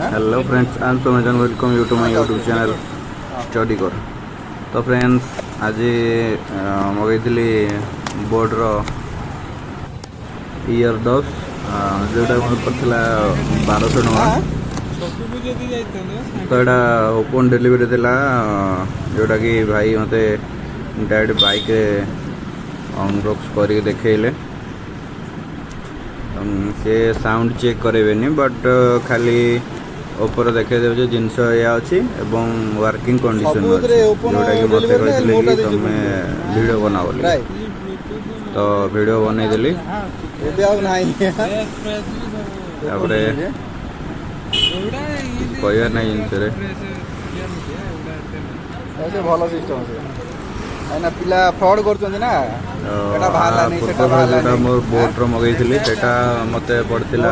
Hello friends, I am सोमेजन, welcome you to my YouTube channel study कर। तो friends आज मगैली बोर्डर इयर 10 जोटा मोर पड़ता 1200 टका। तो यहाँ ओपन डिलीवरी थिला जोटा कि भाई मत डायरेक्ट बाइक अनबॉक्स करके देखले। से साउंड चेक करेंगे बट खाली ऊपर देखे जिनस या अच्छी वर्किंग कंडीशन जोटा कि मत कहते कि तुम वीडियो बना बोली, तो वीडियो बनईदेली। कहर ना जिनस भल सिस्टम ना पिला फ्रॉड करछन ना एटा भाला नहीं सेटा भाला जोटा मोर बोर्डर मगैली सेटा मते पड़तिला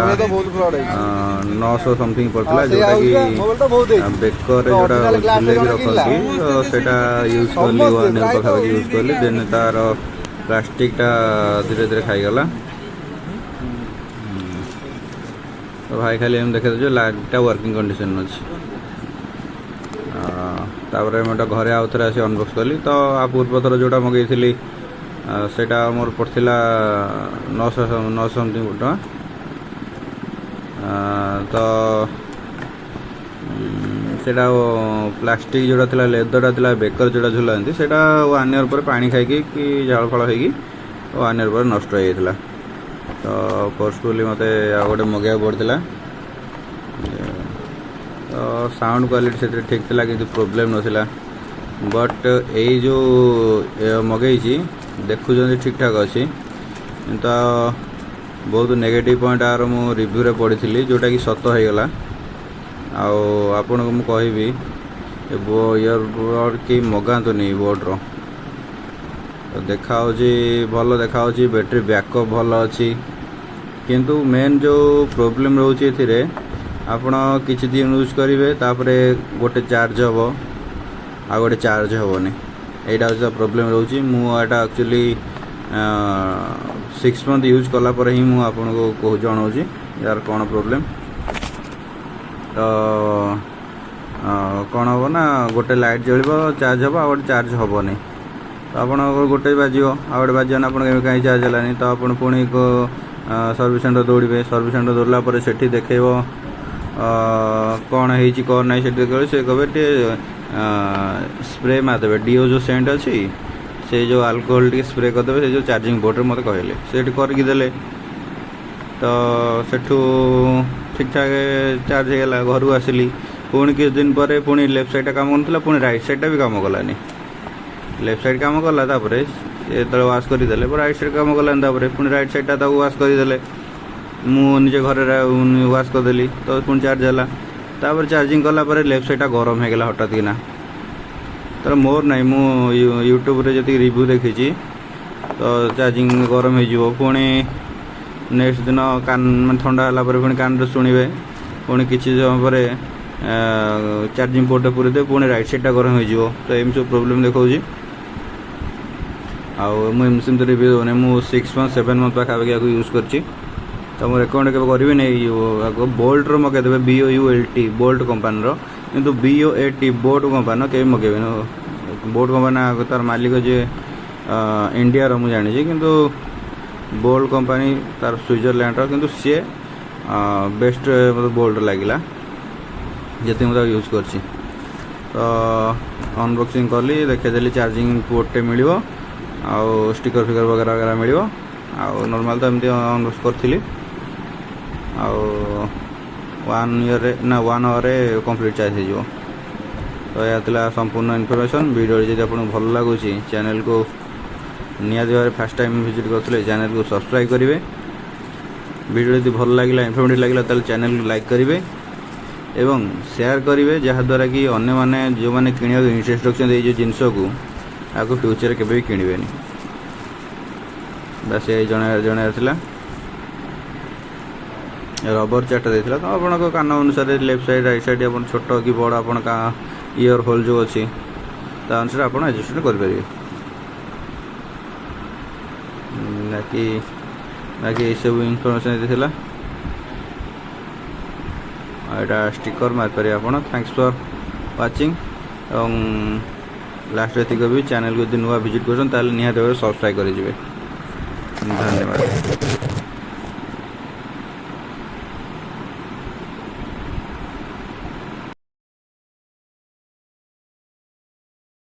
900 समथिंग पड़तिला जोटा कि बेकर जोटा झुले भी रखती सेटा यूज करली 1 ईयर पाखा यूज करली। देन तार प्लास्टिक टा धीरे धीरे खाई गला। तो भाई खाली हम देखे जो लाइटा वर्किंग कंडीशन अच्छी। तापर मैं घरे आउ थे आसी अनबॉक्स कली। तो आ पूर्व थर जोटा मगैली सेटा मोर पड़ता 900 समथिंग टका। तो सेटा प्लास्टिक जोटा थिला लेदरटा थिला बेकर जोटा झुलाती सेटा 1 ईयर पर पानी खाई कि झाड़ फल होगी 1 ईयर पर नष्ट हो जाता। तो फोर्सफुली मत गोटे मगैया पड़ता। तो साउंड क्वालिटी से ठीक था कि प्रोब्लेम नाला। बट यही जो मगैची देखुं ठीक ठाक अच्छी। तो बहुत नेगेटिव पॉइंट आर मु रिव्यू रे पढ़ी जोटा कि सत होगला। आपन को कहबी इयर कि मगातुनि बोर्डर। तो देखा भल देखा बैटरी बैकअप भल अच्छी। किंतु मेन जो प्रोब्लेम रोचे एथिरे आपण किछि दिन यूज करेंगे तापर गोटे चार्ज हम आ गोटे चार्ज हेनी। यहाँ हूँ प्रोब्लेम रोचे। मुझे एक्चुअली 6 मंथ यूज कलापर ही मुझे जनाऊँ यार कौन प्रोब्लेम। तो कौन हम ना गोटे लाइट जल चार्ज हम आ गोटे चार्ज हेनी। तो आप गोटे बाजो आ गोटे बाजन आप कहीं चार्ज है। तो आप पुणी सर्विस सेंटर दौड़े। सर्विस सेंटर दौड़ला से देखेब कौन है कौन ना से कहे स्प्रे मारदे डीओ जो सेंट अच्छी से जो अल्कोहल टी स्प्रे करदे से जो चार्जिंग बोर्ड मत कहले से करदेले। तो सेठू ठीक ठाक चार्ज होगा। घर आसिली पुणी किस दिन पर पुणी लेफ्ट साइड काम करा पुणी राइट साइड भी काम कलानी। लेफ्ट साइड काम कला जो वाश करदे राइट साइड काम कलानी पुणी राइट साइड वाश करदे। मुझे घर वाश करदेली तो पुणी चार्ज है। तापर चार्जिंग कलापर लेफ्ट साइड गरम होगला हठात किना। तो मोर ना मु यूट्यूब रे जी रिव्यू देखी तो चार्जिंग गरम हो पुणी नेक्स्ट दिन कान ठंडा है पुणी कान शुणे पुणी किसी समय पर चार्जिंग पोर्ट पूरी दे पुणी राइट साइड गरम हो। तो एम सब प्रोब्लेम देखा मुझे रिव्यू दूने। मुझे 6 मंथ 7 मंथ पाखापाखि यूज कर। तो मुझे रेकमेंड के करी नहीं बोल्ट मगेदेवे BOULT बोल्ट कंपानी किंतु BOAT बोट कंपानी के मगेबे। बोट कंपानी तार मालिक जे इंडिया मुझे जानी किंतु बोल्ट कंपानी तार स्विट्जरलैंड किंतु सी बेस्ट मतलब बोल्ट लगिला जी मुझे यूज कर। तो अनबॉक्सिंग कली देखेदेली चार्जिंग पोर्टे मिल स्टिकर फिकर वगैरह वगैरह मिल नॉर्मल। तो एमती अनबॉक्स करी 1 ईयर ना 1 आवर कंप्लीट चार्ज हो। तो यह संपूर्ण इनफॉरमेशन वीडियो जब आपको भल लगुच चैनल को निहाती भाव फास्ट टाइम विजिट करते चैनल को सब्सक्राइब करेंगे। वीडियो जब भल लगे इनफॉर्मेटिव लगे तो चैनल को लाइक करेंगे एवं शेयर करेंगे जहाद्वारा कि अन्य माने जो मैंने किणा इंटरेस्ट रखते जो जिनस को आपको फ्यूचर के भी किणवे। बस ये जन रबर चार्टा देता। तो आप कान अनुसार लेफ्ट साइड राइट साइड आप छोट कि बड़ आप इयर होल जो अच्छी अनुसार आप एडजस्टमेंट करेंगे। बाकी ये सब इनफॉरमेशन देता। ଏଇଟା ଷ୍ଟିକର ମାରିପାରିବେ ଆପଣ। ଥ୍ୟାଙ୍କସ୍ ଫର୍ ୱାଚିଂ ଏବଂ ଲାଷ୍ଟରେ ଏତିକି କହିବି ଚ୍ୟାନେଲକୁ ଯଦି ନୂଆ ଭିଜିଟ୍ କରୁଛନ୍ତି ତାହେଲେ ନିହାତି ଭାବରେ ସବସ୍କ୍ରାଇବ୍ କରିଯିବେ। ଧନ୍ୟବାଦ।